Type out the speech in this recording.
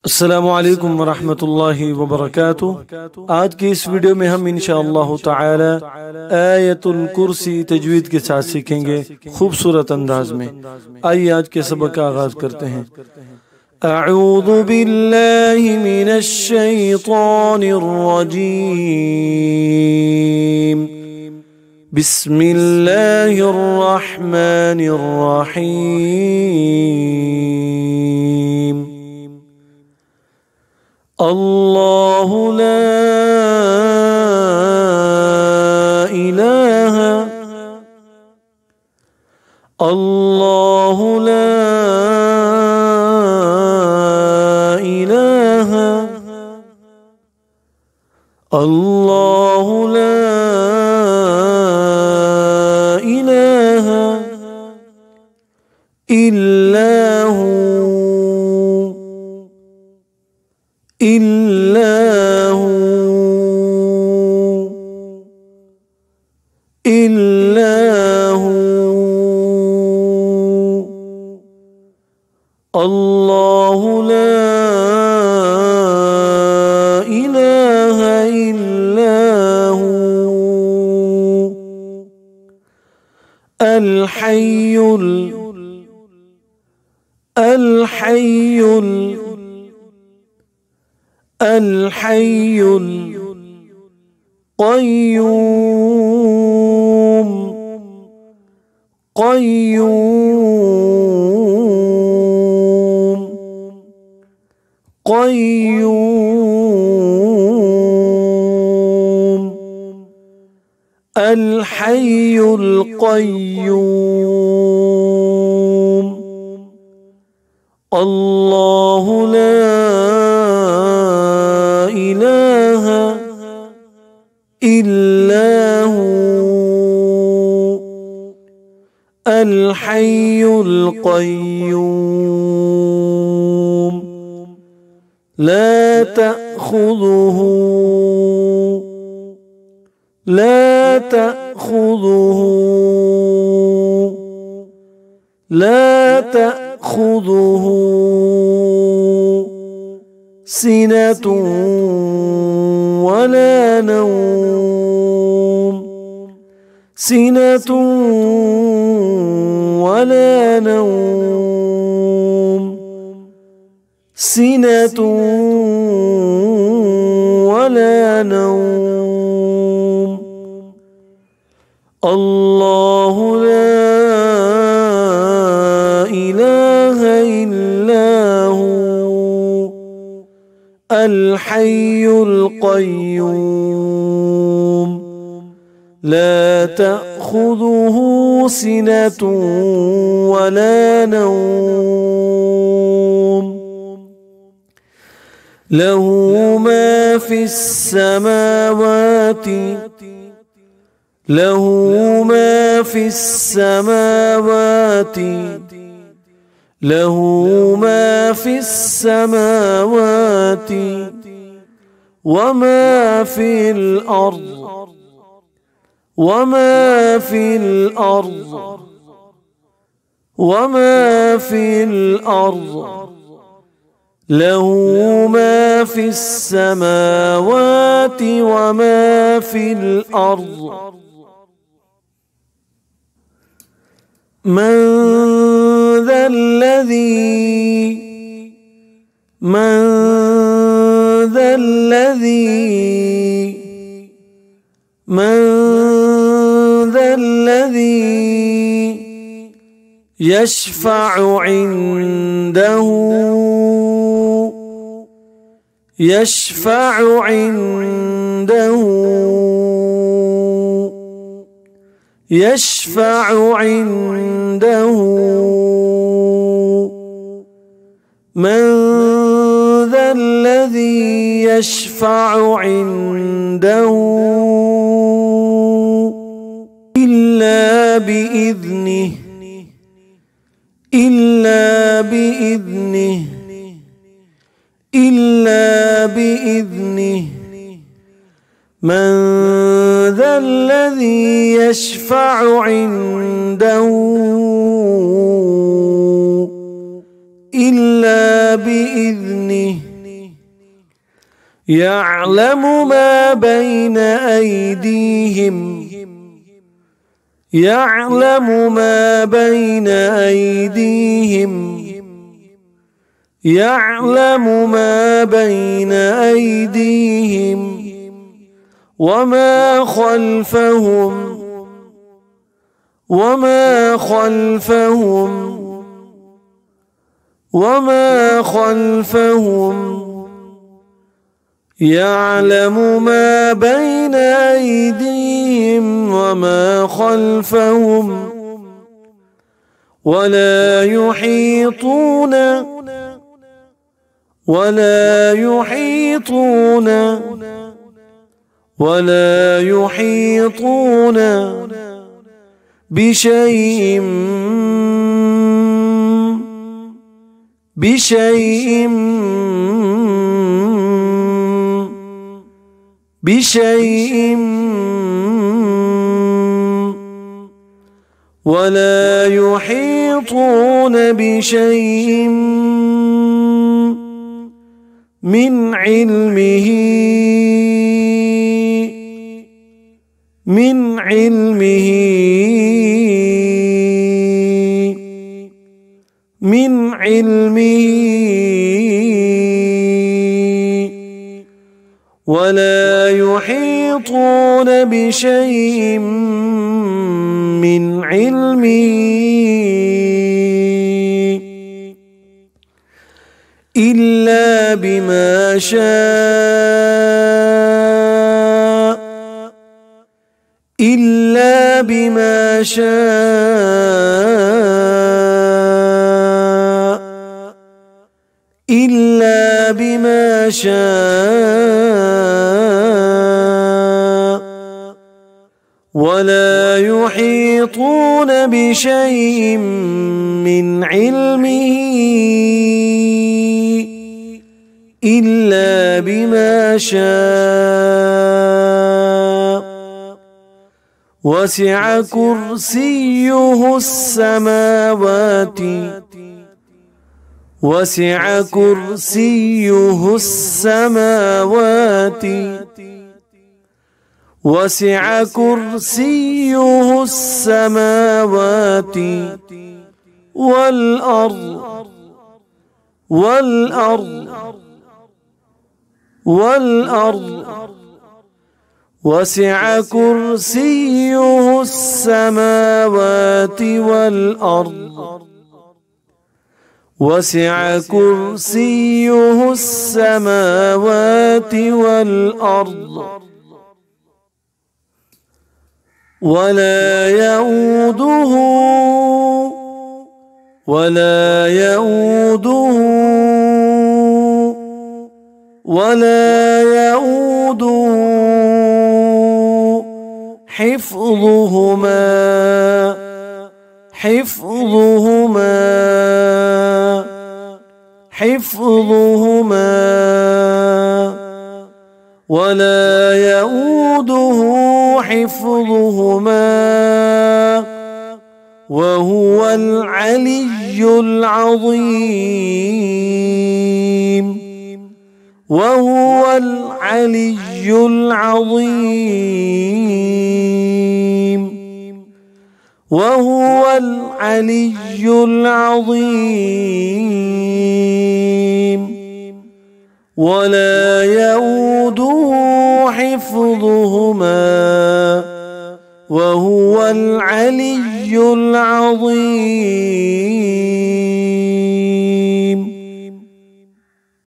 अस्सलामु अलैकुम वरहमतुल्लाहि वबरकातुह। आज की इस वीडियो में हम इंशाअल्लाह ताला आयतुल कुर्सी तजवीद के साथ सीखेंगे खूबसूरत अंदाज में। आइए आज के सबक का आगाज करते हैं। अऊज़ु बिल्लाहि मिनश शैतानिर रजीम। बिस्मिल्लाहिर रहमानिर रहीम। अल्लाहु ला इलाहा अल्लाहु ला इलाहा अल्लाहु ला इलाहा इल्ला हू इल्लाहु इल्लाहु अल्लाहु ला इलाहा इल्लाहु अल हय्युल الحي القيوم الحي القيوم الله لا إله إلا هو الحي القيوم لا تأخذه سنة ولا نوم سنة ولا نوم سنة ولا نوم الله لا إله إلا هو الحي القيوم لا تأخذه سنة ولا نوم له ما في السماوات له ما في السماوات له ما في السماوات وما في الأرض وما في الأرض وما في الأرض له ما في السماوات وما في الأرض من ذا الذي يشفع عنده من ذا الذي يشفع عنده إلا بإذنه من ذا الذي يشفع عنده إلا بإذنه يعلم ما بين أيديهم يعلم ما بين أيديهم يعلم ما بين أيديهم وما خلفهم وما خلفهم وما خلفهم يعلم ما بين أيديهم وما خلفهم ولا يحيطون ولا يحيطون ولا يحيطون بشيء بشيء بشيء ولا يحيطون بشيء من علمه من علمه من علمه ولا يحيطون بشيء من علمه إلا بما شاء إلا بما شاء إلا بما شاء ولا يحيطون بشيء من علمه إلا بما شاء وسع كرسيه السماوات وسع كرسيه السماوات وسع كرسيه السماوات والأرض والأرض والأرض وسع كرسيه السماوات والأرض وسع كرسيه السماوات والأرض ولا يؤوده ولا يؤوده ولا يؤوده حفظهما حفظهما حفظهما ولا يؤوده حفظهما وهو العلي العظيم وهو العلي العظيم وهو العلي العظيم ولا يؤوده حفظهما وهو العلي العظيم.